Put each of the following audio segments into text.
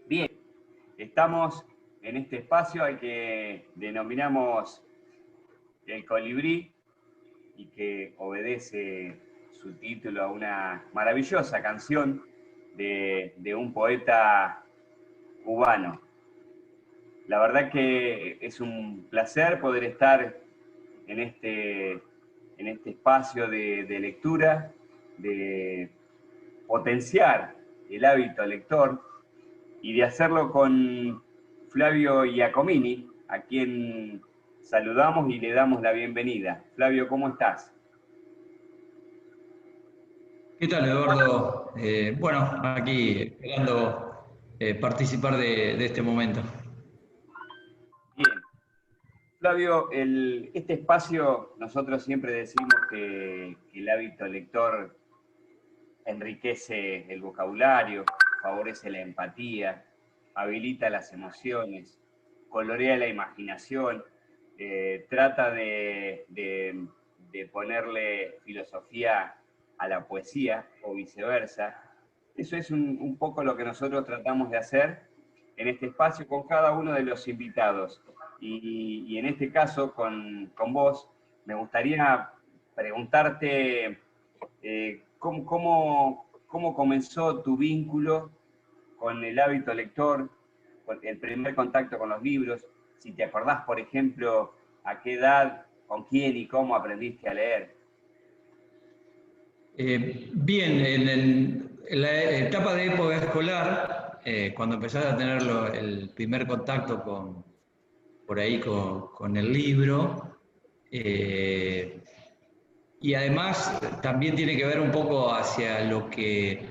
Bien, estamos en este espacio al que denominamos El Colibrí y que obedece su título a una maravillosa canción de un poeta cubano. La verdad que es un placer poder estar en este espacio de lectura, de potenciar el hábito lector y de hacerlo con Flavio Iacomini, a quien saludamos y le damos la bienvenida. Flavio, ¿cómo estás? ¿Qué tal, Eduardo? Bueno, aquí esperando participar de este momento. Bien. Flavio, este espacio nosotros siempre decimos que el hábito lector enriquece el vocabulario, favorece la empatía, habilita las emociones, colorea la imaginación, trata de ponerle filosofía a la poesía o viceversa. Eso es un poco lo que nosotros tratamos de hacer en este espacio con cada uno de los invitados. Y en este caso, con vos, me gustaría preguntarte cómo comenzó tu vínculo con el hábito lector, con el primer contacto con los libros, si te acordás, por ejemplo, a qué edad, con quién y cómo aprendiste a leer. Bien, en la etapa de época escolar, cuando empezás a tener el primer contacto por ahí con el libro, y además también tiene que ver un poco hacia lo que,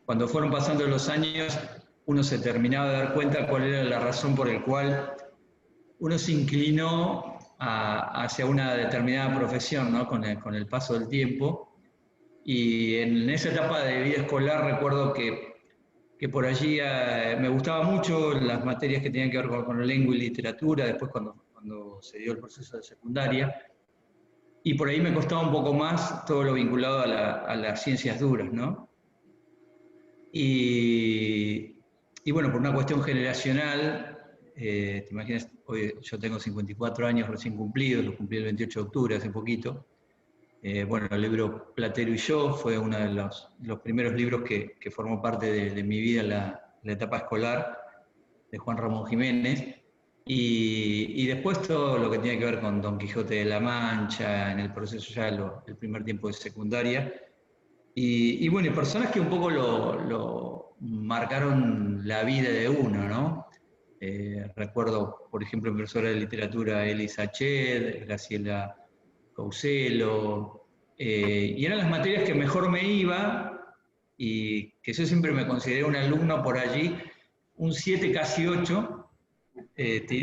cuando fueron pasando los años, uno se terminaba de dar cuenta cuál era la razón por la cual uno se inclinó hacia una determinada profesión, ¿no? Con el paso del tiempo. Y en esa etapa de vida escolar recuerdo que por allí me gustaba mucho las materias que tenían que ver con lengua y literatura, después cuando se dio el proceso de secundaria. Y por ahí me costaba un poco más todo lo vinculado a las ciencias duras, ¿no? Y, y bueno, por una cuestión generacional, te imaginas, hoy yo tengo 54 años recién cumplidos, los cumplí el 28 de octubre, hace poquito. Bueno, el libro Platero y yo fue uno de los primeros libros que formó parte de mi vida en la etapa escolar, de Juan Ramón Jiménez. Y después todo lo que tiene que ver con Don Quijote de la Mancha, en el proceso ya el primer tiempo de secundaria. Y bueno, y personas que un poco lo marcaron la vida de uno, ¿no? Recuerdo, por ejemplo, profesora de literatura Elisa Ched, Graciela Couselo, y eran las materias que mejor me iba y que yo siempre me consideré un alumno por allí, un 7 casi 8,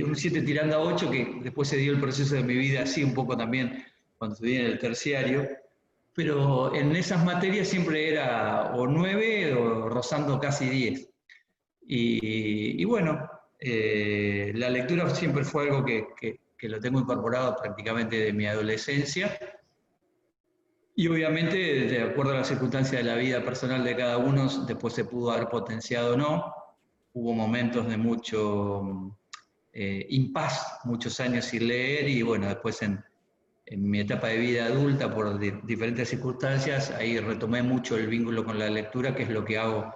un 7 tirando a 8, que después se dio el proceso de mi vida así un poco también cuando estudié en el terciario, pero en esas materias siempre era o 9 o rozando casi 10. Y bueno, la lectura siempre fue algo que lo tengo incorporado prácticamente de mi adolescencia. Y obviamente, de acuerdo a las circunstancias de la vida personal de cada uno, después se pudo haber potenciado o no. Hubo momentos de mucho impas, muchos años sin leer, y bueno, después en mi etapa de vida adulta, por diferentes circunstancias, ahí retomé mucho el vínculo con la lectura, que es lo que hago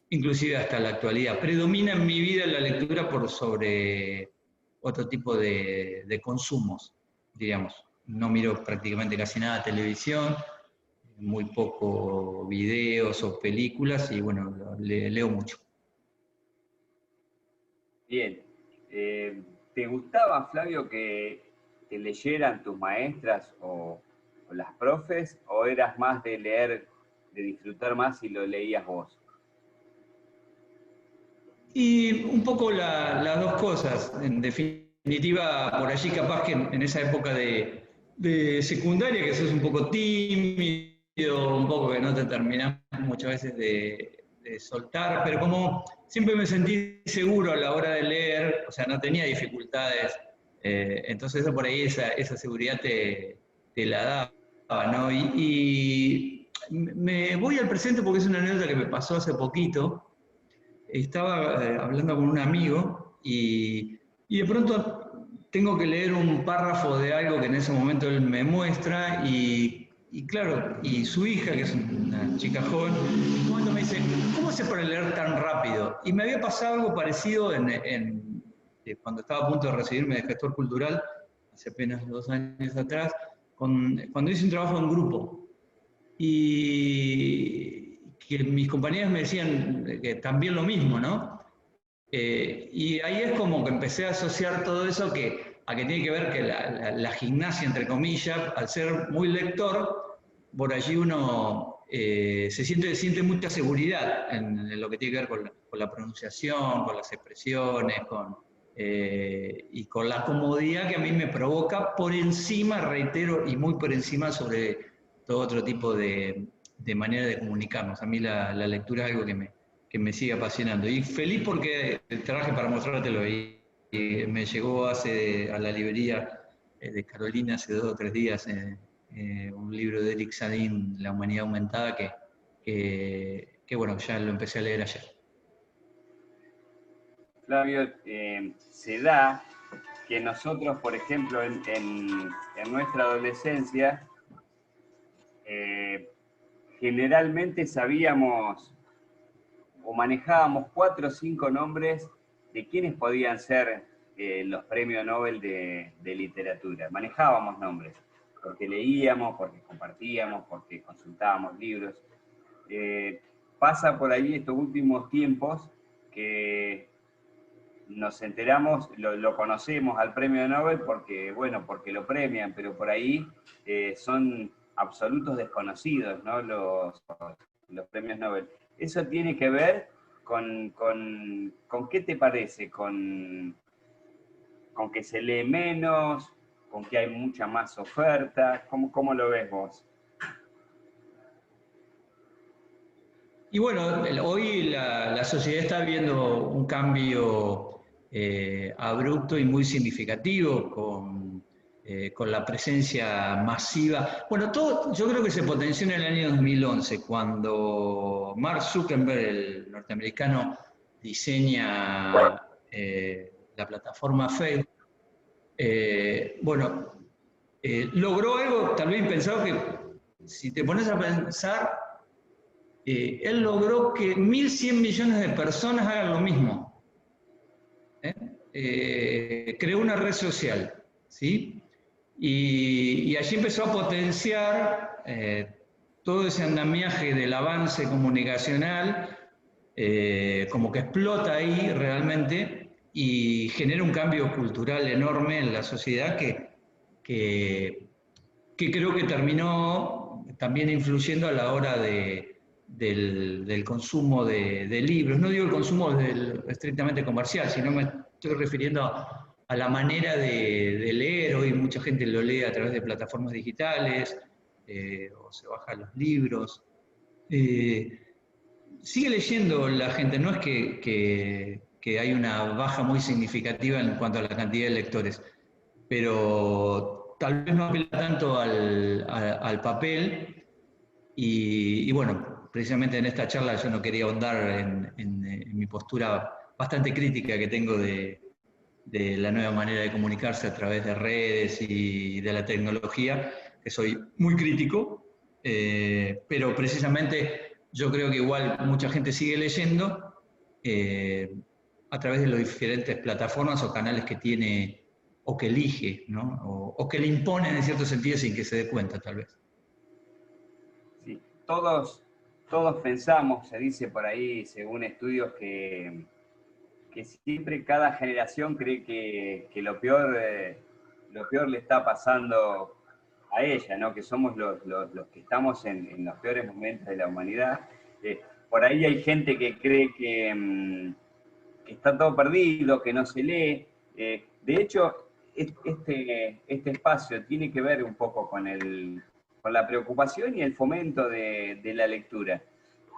inclusive hasta la actualidad. Predomina en mi vida la lectura por sobre otro tipo de consumos, digamos. No miro prácticamente casi nada de televisión, muy poco videos o películas, y bueno, leo mucho. Bien. ¿Te gustaba, Flavio, que leyeran tus maestras o las profes, o eras más de leer, de disfrutar más si lo leías vos? Y un poco las dos cosas, en definitiva, por allí capaz que en esa época de secundaria, que sos un poco tímido, un poco que no te terminás muchas veces de soltar, pero como siempre me sentí seguro a la hora de leer, o sea, no tenía dificultades, entonces eso por ahí, esa seguridad te la daba, ¿no? Y me voy al presente porque es una anécdota que me pasó hace poquito. estaba hablando con un amigo y de pronto tengo que leer un párrafo de algo que en ese momento él me muestra y claro, y su hija, que es una chica joven, en un momento me dice, ¿cómo hace para leer tan rápido? Y me había pasado algo parecido cuando estaba a punto de recibirme de gestor cultural, hace apenas 2 años atrás, cuando hice un trabajo en grupo. Y que mis compañeros me decían que también lo mismo, ¿no? Y ahí es como que empecé a asociar todo eso a que tiene que ver que la gimnasia, entre comillas, al ser muy lector, por allí uno se siente mucha seguridad en lo que tiene que ver con la pronunciación, con las expresiones, y con la comodidad que a mí me provoca por encima, reitero, y muy por encima sobre todo otro tipo de manera de comunicarnos. A mí la lectura es algo que me sigue apasionando. Y feliz porque traje para mostrártelo y me llegó a la librería de Carolina hace 2 o 3 días un libro de Eric Sadin, La humanidad aumentada, que bueno, ya lo empecé a leer ayer. Flavio, se da que nosotros, por ejemplo, en nuestra adolescencia, generalmente sabíamos o manejábamos 4 o 5 nombres de quiénes podían ser los premios Nobel de literatura. Manejábamos nombres, porque leíamos, porque compartíamos, porque consultábamos libros. Pasa por ahí estos últimos tiempos que nos enteramos, lo conocemos al premio Nobel porque, bueno, porque lo premian, pero por ahí son absolutos desconocidos, ¿no? Los premios Nobel. Eso tiene que ver con ¿qué te parece? Con que se lee menos, con que hay mucha más oferta. ¿Cómo lo ves vos? Y bueno, hoy la sociedad está viendo un cambio abrupto y muy significativo con la presencia masiva. Bueno, todo yo creo que se potenció en el año 2011, cuando Mark Zuckerberg, el norteamericano, diseña la plataforma Facebook. Bueno, logró algo tal vez impensado que, si te pones a pensar, él logró que 1.100 millones de personas hagan lo mismo. Creó una red social, ¿sí? Y allí empezó a potenciar todo ese andamiaje del avance comunicacional, como que explota ahí realmente y genera un cambio cultural enorme en la sociedad que creo que terminó también influyendo a la hora del consumo de libros. No digo el consumo estrictamente comercial, sino me estoy refiriendo a la manera de leer. Hoy mucha gente lo lee a través de plataformas digitales o se baja los libros. Sigue leyendo la gente, no es que hay una baja muy significativa en cuanto a la cantidad de lectores, pero tal vez no apela tanto al papel y bueno, precisamente en esta charla yo no quería ahondar en mi postura bastante crítica que tengo de la nueva manera de comunicarse a través de redes y de la tecnología, que soy muy crítico, pero precisamente yo creo que igual mucha gente sigue leyendo a través de las diferentes plataformas o canales que tiene o que elige, ¿no? O que le imponen en cierto sentido sin que se dé cuenta, tal vez. Sí, todos pensamos, se dice por ahí, según estudios, que siempre cada generación cree que lo peor le está pasando a ella, ¿no? Que somos los que estamos en los peores momentos de la humanidad. Por ahí hay gente que cree que está todo perdido, que no se lee. De hecho, este espacio tiene que ver un poco con la preocupación y el fomento de la lectura.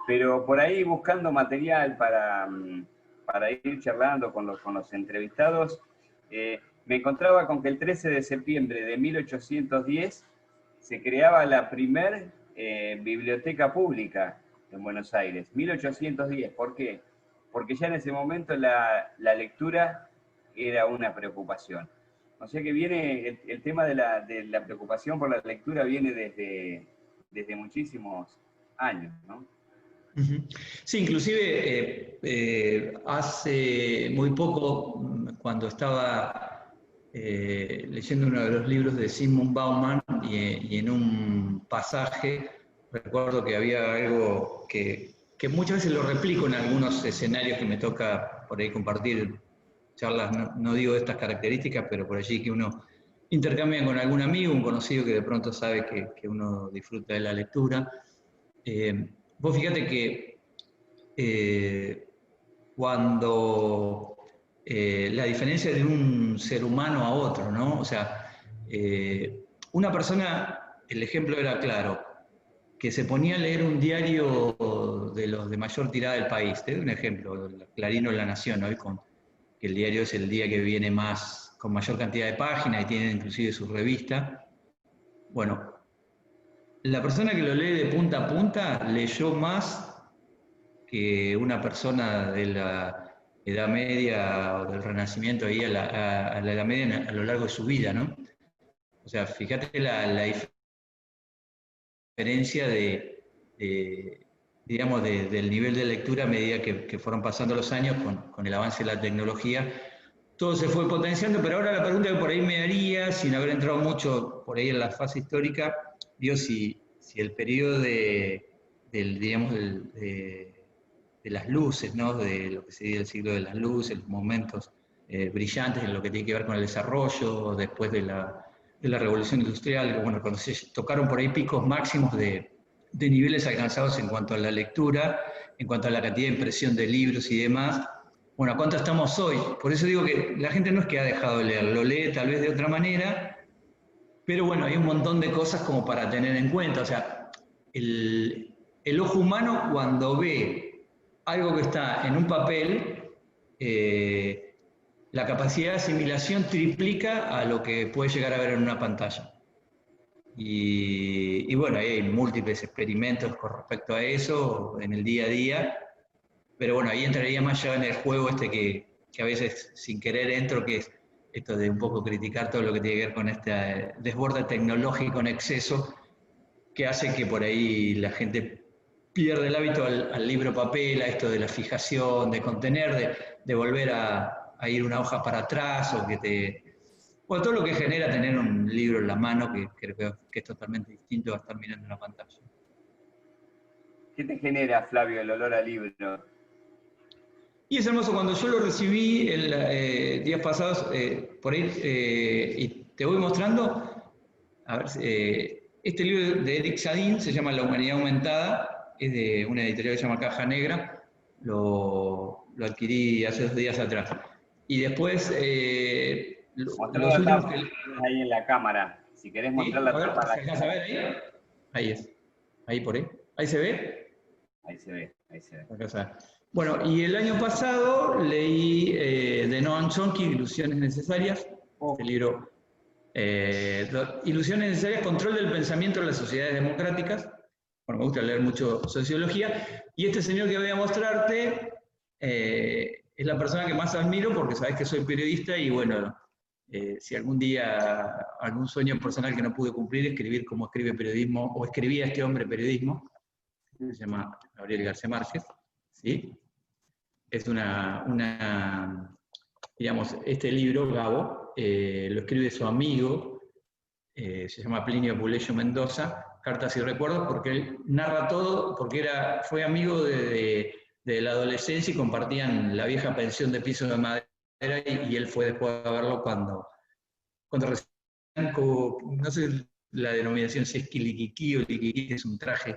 Pero por ahí buscando material para ir charlando con los entrevistados, me encontraba con que el 13 de septiembre de 1810 se creaba la primer biblioteca pública en Buenos Aires. 1810, ¿por qué? porque ya en ese momento la lectura era una preocupación. O sea que viene el tema de la preocupación por la lectura viene desde muchísimos años, ¿no? Sí, inclusive hace muy poco, cuando estaba leyendo uno de los libros de Zygmunt Bauman, y en un pasaje recuerdo que había algo que muchas veces lo replico en algunos escenarios que me toca por ahí compartir charlas, no digo de estas características, pero por allí que uno intercambia con algún amigo, un conocido que de pronto sabe que uno disfruta de la lectura. Vos fíjate que cuando la diferencia de un ser humano a otro, ¿no? O sea, una persona, el ejemplo era claro, que se ponía a leer un diario de los de mayor tirada del país. Te doy un ejemplo, Clarín o La Nación, hoy que el diario es el día que viene más, con mayor cantidad de páginas y tiene inclusive su revista. Bueno, la persona que lo lee de punta a punta leyó más que una persona de la Edad Media o del Renacimiento ahí a la Edad Media a lo largo de su vida, ¿no? O sea, fíjate la diferencia digamos, del nivel de lectura a medida que fueron pasando los años con el avance de la tecnología. Todo se fue potenciando, pero ahora la pregunta que por ahí me haría, sin haber entrado mucho por ahí en la fase histórica, digo, si el periodo digamos, de las luces, ¿no? De lo que sería el siglo de las luces, los momentos brillantes en lo que tiene que ver con el desarrollo, después de la revolución industrial, bueno, cuando se tocaron por ahí picos máximos de niveles alcanzados en cuanto a la lectura, en cuanto a la cantidad de impresión de libros y demás. Bueno, ¿a cuánto estamos hoy? Por eso digo que la gente no es que ha dejado de leer, lo lee tal vez de otra manera, pero bueno, hay un montón de cosas como para tener en cuenta. O sea, el ojo humano cuando ve algo que está en un papel, la capacidad de asimilación triplica a lo que puede llegar a ver en una pantalla. Y bueno, hay múltiples experimentos con respecto a eso en el día a día, pero bueno, ahí entraría más ya en el juego que a veces sin querer entro, que es esto de un poco criticar todo lo que tiene que ver con este desborde tecnológico en exceso, que hace que por ahí la gente pierde el hábito al libro papel, a esto de la fijación, de contener, de volver a ir una hoja para atrás, o bueno, todo lo que genera tener un libro en la mano, que creo que es totalmente distinto a estar mirando una pantalla. ¿Qué te genera, Flavio, el olor al libro? Y es hermoso, cuando yo lo recibí días pasados, por ahí, y te voy mostrando, a ver, este libro de Eric Sadin se llama La Humanidad Aumentada, es de una editorial que se llama Caja Negra, lo adquirí hace 2 días atrás. Y después, los últimos que... Ahí en la cámara, si querés mostrar la tapa. ¿Se alcanza a ver ahí? Ahí es, ahí por ahí. ¿Ahí se ve? Ahí se ve, ahí se ve. Bueno, y el año pasado leí de Noam Chomsky, Ilusiones Necesarias, este libro, Ilusiones Necesarias, Control del Pensamiento en las Sociedades Democráticas. Bueno, me gusta leer mucho sociología, y este señor que voy a mostrarte es la persona que más admiro, porque sabés que soy periodista, y bueno, si algún día, algún sueño personal que no pude cumplir, escribir como escribe periodismo, o escribía este hombre periodismo, se llama Gabriel García Márquez, ¿sí? Es digamos, este libro, Gabo, lo escribe su amigo, se llama Plinio Puleyo Mendoza, Cartas y Recuerdos, porque él narra todo, porque fue amigo de la adolescencia y compartían la vieja pensión de piso de madera, y él fue después a verlo cuando recién, no sé la denominación, si es quiliquiquí o liquiquí, que es un traje.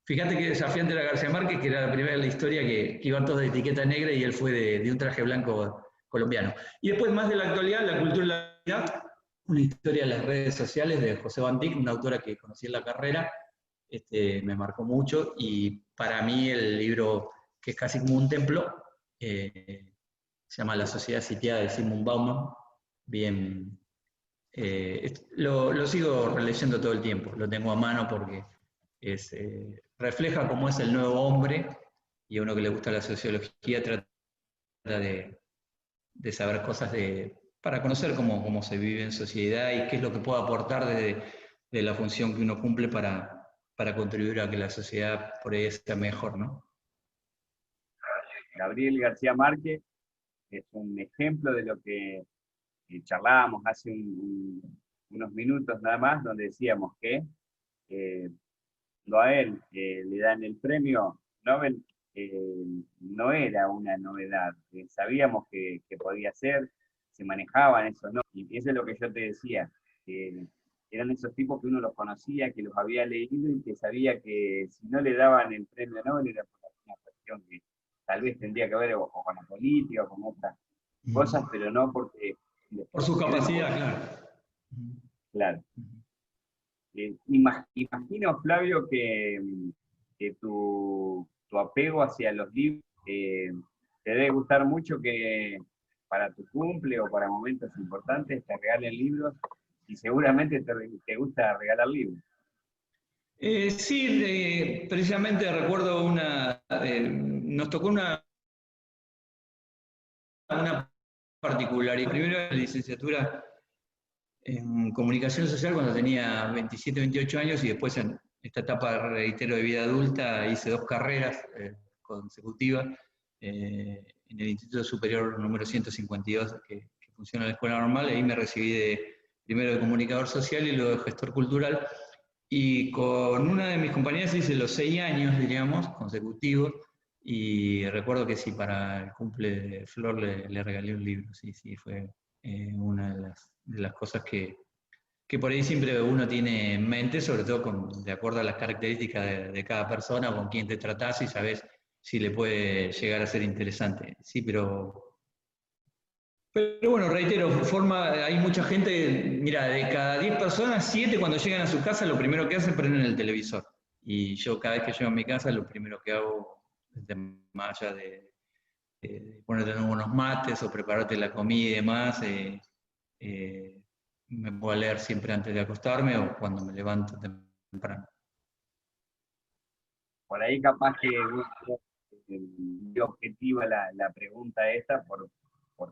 Fíjate que desafiante era García Márquez, que era la primera de la historia que iban todos de etiqueta negra, y él fue de un traje blanco colombiano. Y después, más de la actualidad, La cultura y la vida, una historia de las redes sociales de José Van Dyck, una autora que conocí en la carrera, me marcó mucho, y para mí el libro, que es casi como un templo, se llama La sociedad sitiada, de Zygmunt Bauman. Bien, lo sigo releyendo todo el tiempo, lo tengo a mano porque refleja cómo es el nuevo hombre, y a uno que le gusta la sociología trata de saber cosas para conocer cómo se vive en sociedad y qué es lo que puedo aportar de la función que uno cumple para contribuir a que la sociedad por ahí sea mejor, ¿no? Gabriel García Márquez es un ejemplo de lo que charlábamos hace unos minutos nada más, donde decíamos que cuando a él le dan el premio Nobel, no era una novedad. Sabíamos que podía ser, se manejaban eso, ¿no? Y eso es lo que yo te decía, que eran esos tipos que uno los conocía, que los había leído y que sabía que si no le daban el premio Nobel era por una cuestión que tal vez tendría que ver o con la política o con otras cosas, pero no porque... Por su capacidad, claro. Claro. Imagino, Flavio, que tu apego hacia los libros te debe gustar mucho que para tu cumple o para momentos importantes te regalen libros y seguramente te gusta regalar libros. Sí, precisamente recuerdo nos tocó una particularidad. Primero en la licenciatura en comunicación social cuando tenía 27, 28 años y después en esta etapa, reitero, de vida adulta hice 2 carreras consecutivas en el Instituto Superior número 152 que funciona en la Escuela Normal. Ahí me recibí primero de comunicador social y luego de gestor cultural. Y con una de mis compañeras hice los 6 años, diríamos, consecutivos, y recuerdo que sí, para el cumple de Flor le regalé un libro, sí, fue una de las cosas que por ahí siempre uno tiene en mente, sobre todo de acuerdo a las características de cada persona, con quién te tratás y sabes si le puede llegar a ser interesante. Sí, pero bueno, reitero, hay mucha gente, mira, de cada 10 personas, 7 cuando llegan a su casa lo primero que hacen es prenden el televisor. Y yo cada vez que llego a mi casa lo primero que hago, más allá de ponerte unos mates o prepararte la comida y demás, me puedo leer siempre antes de acostarme o cuando me levanto temprano. Por ahí capaz que objetiva la pregunta esta por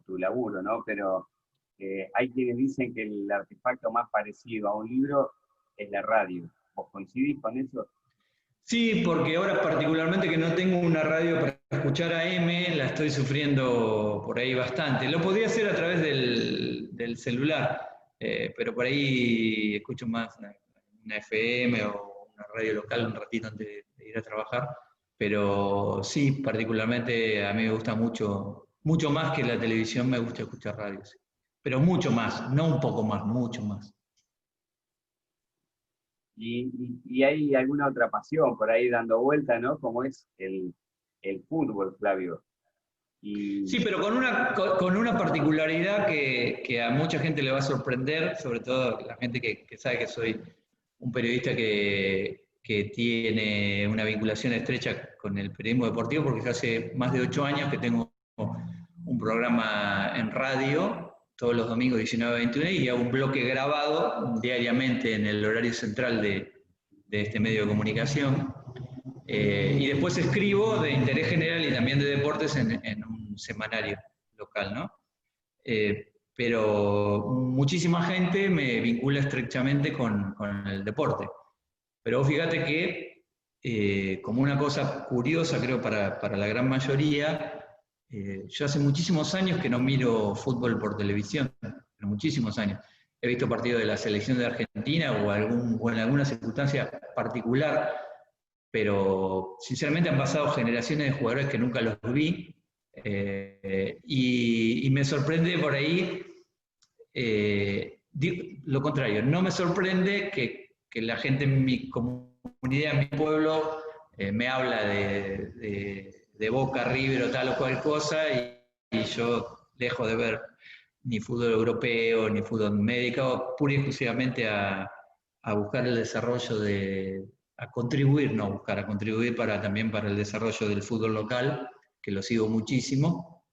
tu laburo, ¿no? Pero hay quienes dicen que el artefacto más parecido a un libro es la radio. ¿Vos coincidís con eso? Sí, porque ahora particularmente que no tengo una radio para escuchar AM, la estoy sufriendo por ahí bastante. Lo podría hacer a través del celular, pero por ahí escucho más una FM o una radio local un ratito antes de ir a trabajar. Pero sí, particularmente a mí me gusta mucho más que la televisión, me gusta escuchar radio. Sí. Pero mucho más, no un poco más, mucho más. Y hay alguna otra pasión por ahí dando vuelta, ¿no? Como es el fútbol, Flavio. Sí, pero con una particularidad que a mucha gente le va a sorprender, sobre todo la gente que sabe que soy un periodista que tiene una vinculación estrecha con el periodismo deportivo, porque ya hace más de 8 años que tengo un programa en radio, todos los domingos 19 a 21, y hago un bloque grabado diariamente en el horario central de este medio de comunicación. Y después escribo de interés general y también de deportes en un semanario local, ¿no? Pero muchísima gente me vincula estrechamente con el deporte. Pero fíjate que, como una cosa curiosa, creo, para la gran mayoría, yo hace muchísimos años que no miro fútbol por televisión, pero muchísimos años. He visto partidos de la selección de Argentina o en alguna circunstancia particular, pero sinceramente han pasado generaciones de jugadores que nunca los vi, y me sorprende por ahí lo contrario, no me sorprende que la gente en mi comunidad, en mi pueblo, me habla de Boca, River o tal o cual cosa, y yo dejo de ver ni fútbol europeo, ni fútbol médico, pura y exclusivamente a buscar el desarrollo a contribuir también para el desarrollo del fútbol local, que lo sigo muchísimo.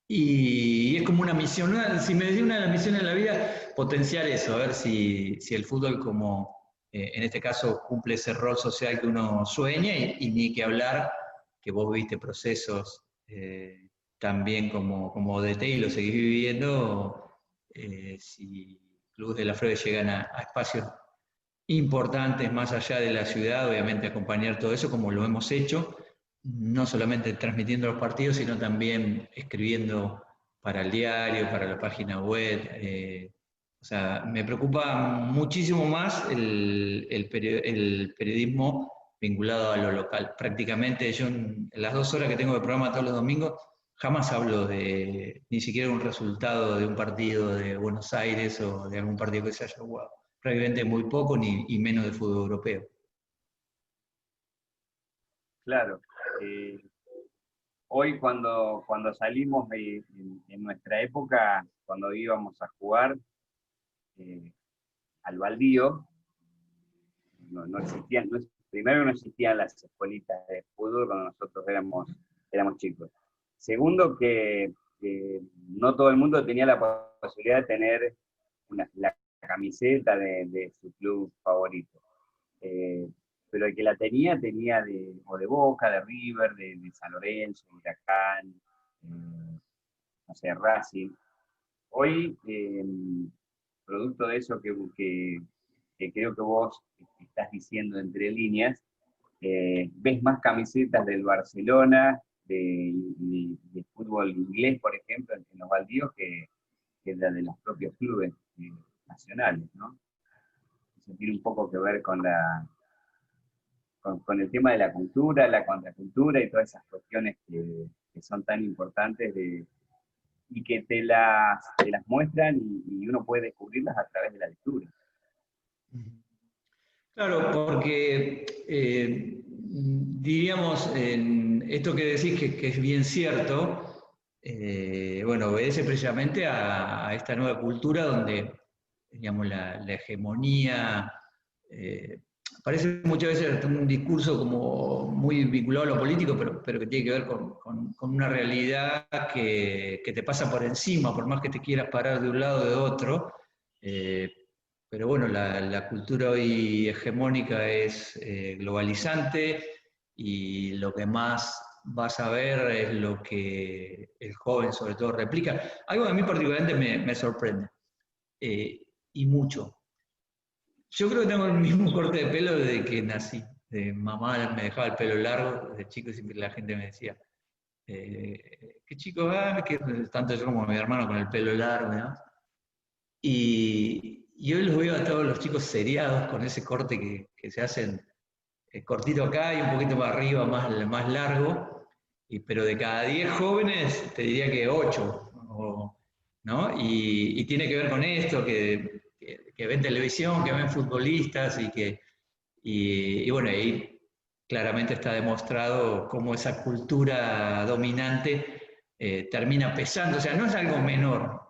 Y es como una misión, si me decía una de las misiones de la vida, potenciar eso, a ver si el fútbol como, en este caso, cumple ese rol social que uno sueña, y ni que hablar, que vos viste procesos también como DT, y lo seguís viviendo, si clubes de la FROE llegan a espacios importantes más allá de la ciudad, obviamente acompañar todo eso como lo hemos hecho, no solamente transmitiendo los partidos, sino también escribiendo para el diario, para la página web. O sea, me preocupa muchísimo más el periodismo vinculado a lo local. Prácticamente yo en las 2 horas que tengo de programa todos los domingos, jamás hablo de ni siquiera un resultado de un partido de Buenos Aires o de algún partido que se haya jugado. Prácticamente muy poco y menos de fútbol europeo. Claro. Hoy cuando salimos en nuestra época, cuando íbamos a jugar al baldío, no existían, primero no existían las escuelitas de fútbol cuando nosotros éramos chicos. Segundo, que no todo el mundo tenía la posibilidad de tener la camiseta de su club favorito. Pero el que la tenía o de Boca, de River, de San Lorenzo, Huracán, no sé, Racing. Hoy, producto de eso que creo que vos estás diciendo entre líneas, ves más camisetas del Barcelona, de fútbol inglés, por ejemplo, en los baldíos, que la de los propios clubes nacionales, ¿no? Eso tiene un poco que ver con el tema de la cultura, la contracultura y todas esas cuestiones que son tan importantes y que te las muestran y uno puede descubrirlas a través de la lectura. Claro, porque diríamos, en esto que decís que es bien cierto, bueno, obedece precisamente a esta nueva cultura donde, digamos, la hegemonía, parece muchas veces un discurso como muy vinculado a lo político, pero que tiene que ver con una realidad que te pasa por encima, por más que te quieras parar de un lado o de otro. Pero bueno, la cultura hoy hegemónica es globalizante y lo que más vas a ver es lo que el joven sobre todo replica. Algo que a mí particularmente me sorprende, y mucho. Yo creo que tengo el mismo corte de pelo desde que nací. De mamá me dejaba el pelo largo, de chico siempre la gente me decía, qué chico, que tanto yo como mi hermano con el pelo largo, ¿no? Y hoy los veo a todos los chicos seriados con ese corte que se hacen cortito acá y un poquito más arriba, más largo, pero de cada 10 jóvenes te diría que 8, ¿no? Y tiene que ver con esto, que ven televisión, que ven futbolistas y bueno, ahí claramente está demostrado cómo esa cultura dominante termina pesando, o sea, no es algo menor,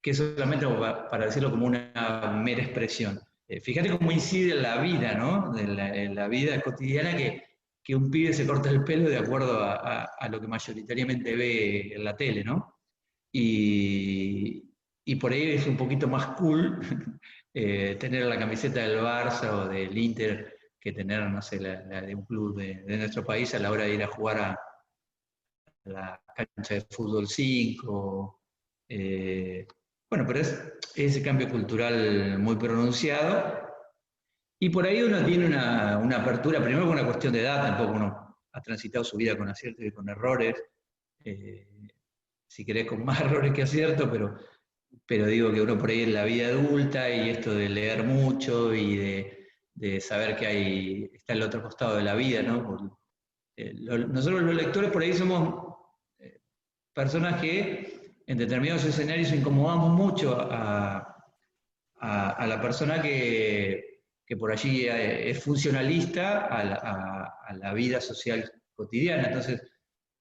que solamente para decirlo como una mera expresión. Fíjate cómo incide en la vida, ¿no? En la vida cotidiana que un pibe se corta el pelo de acuerdo a lo que mayoritariamente ve en la tele, ¿no? Y por ahí es un poquito más cool tener la camiseta del Barça o del Inter que tener, no sé, la de un club de nuestro país a la hora de ir a jugar a la cancha de fútbol 5. Bueno, pero es ese cambio cultural muy pronunciado. Y por ahí uno tiene una apertura, primero con una cuestión de edad, tampoco uno ha transitado su vida con aciertos y con errores. Si querés, con más errores que aciertos, pero digo que uno por ahí en la vida adulta y esto de leer mucho y de saber que está el otro costado de la vida, ¿no? Nosotros los lectores por ahí somos personas que en determinados escenarios incomodamos mucho a la persona que por allí es funcionalista a la vida social cotidiana. Entonces,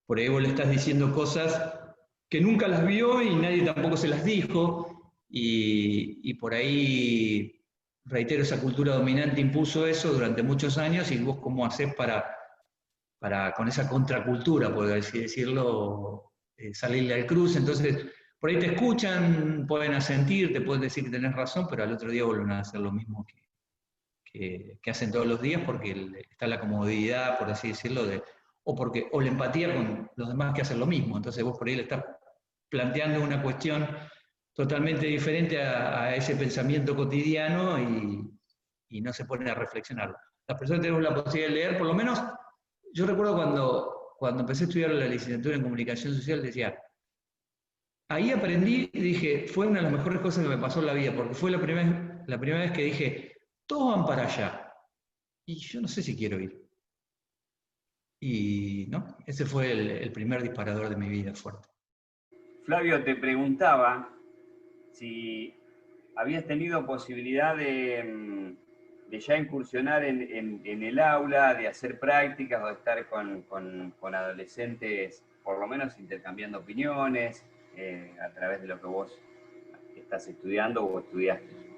por ahí vos le estás diciendo cosas que nunca las vio y nadie tampoco se las dijo, y por ahí, reitero, esa cultura dominante impuso eso durante muchos años, y vos cómo hacés para con esa contracultura, por así decirlo, salirle al cruce. Entonces, por ahí te escuchan, pueden asentir, te pueden decir que tenés razón, pero al otro día vuelven a hacer lo mismo que hacen todos los días, porque está la comodidad, por así decirlo, o la empatía con los demás que hacen lo mismo. Entonces vos por ahí le estás planteando una cuestión totalmente diferente a ese pensamiento cotidiano y no se ponen a reflexionar. Las personas tenemos la posibilidad de leer, por lo menos, yo recuerdo cuando empecé a estudiar la licenciatura en comunicación social, decía, ahí aprendí y dije, fue una de las mejores cosas que me pasó en la vida, porque fue la primera vez que dije, todos van para allá, y yo no sé si quiero ir. Y no, ese fue el primer disparador de mi vida fuerte. Flavio, te preguntaba si habías tenido posibilidad de ya incursionar en el aula, de hacer prácticas o de estar con adolescentes, por lo menos intercambiando opiniones a través de lo que vos estás estudiando o estudiaste.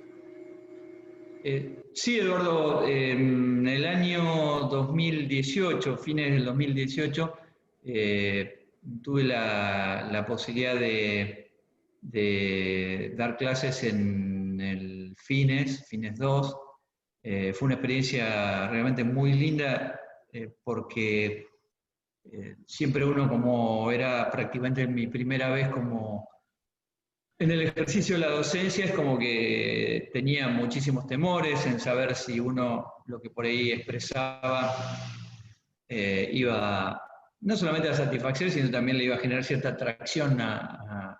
Sí, Eduardo, en el año 2018, fines del 2018, tuve la posibilidad de dar clases en el Fines 2. Fue una experiencia realmente muy linda porque siempre uno, como era prácticamente mi primera vez como en el ejercicio de la docencia, es como que tenía muchísimos temores en saber si uno lo que por ahí expresaba iba no solamente a satisfacer, sino también le iba a generar cierta atracción a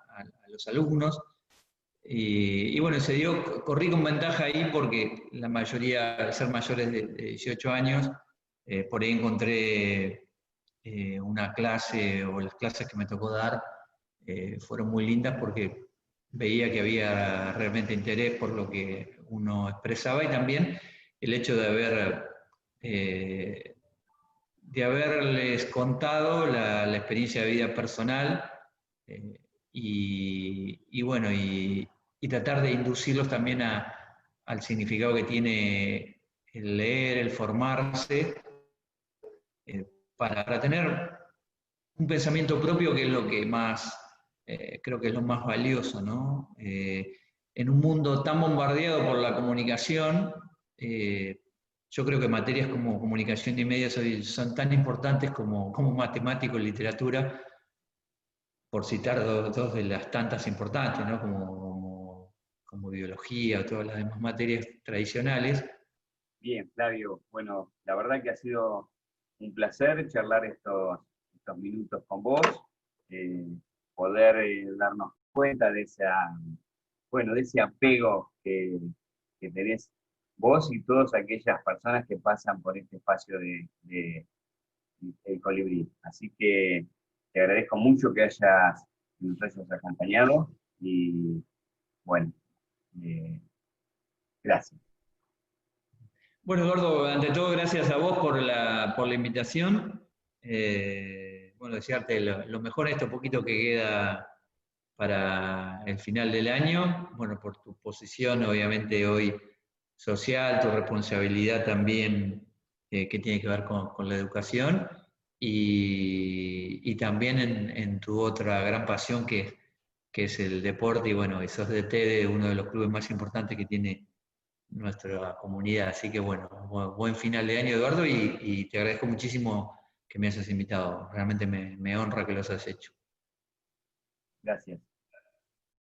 los alumnos. Y bueno, corrí con ventaja ahí porque la mayoría, al ser mayores de 18 años, por ahí encontré una clase o las clases que me tocó dar fueron muy lindas porque veía que había realmente interés por lo que uno expresaba y también el hecho de haberles contado la experiencia de vida personal eh, y tratar de inducirlos también al significado que tiene el leer, el formarse, eh, para tener un pensamiento propio que es lo que más, creo que es lo más valioso, ¿no? En un mundo tan bombardeado por la comunicación, yo creo que materias como comunicación y medios hoy son tan importantes como matemático y literatura, por citar dos de las tantas importantes, ¿no? Como biología o todas las demás materias tradicionales. Bien, Flavio, bueno, la verdad que ha sido un placer charlar estos minutos con vos, poder darnos cuenta de de ese apego que tenés vos y todas aquellas personas que pasan por este espacio de El Colibrí. Así que te agradezco mucho que nos hayas acompañado y bueno, eh, gracias. Bueno, Eduardo, ante todo, gracias a vos por la invitación. Bueno, desearte lo mejor en esto poquito que queda para el final del año. Bueno, por tu posición, obviamente, hoy social, tu responsabilidad también que tiene que ver con la educación y también en tu otra gran pasión que es el deporte. Y bueno, y sos DT de uno de los clubes más importantes que tiene nuestra comunidad. Así que bueno, buen final de año, Eduardo, y te agradezco muchísimo que me hayas invitado. Realmente me honra que los has hecho. Gracias.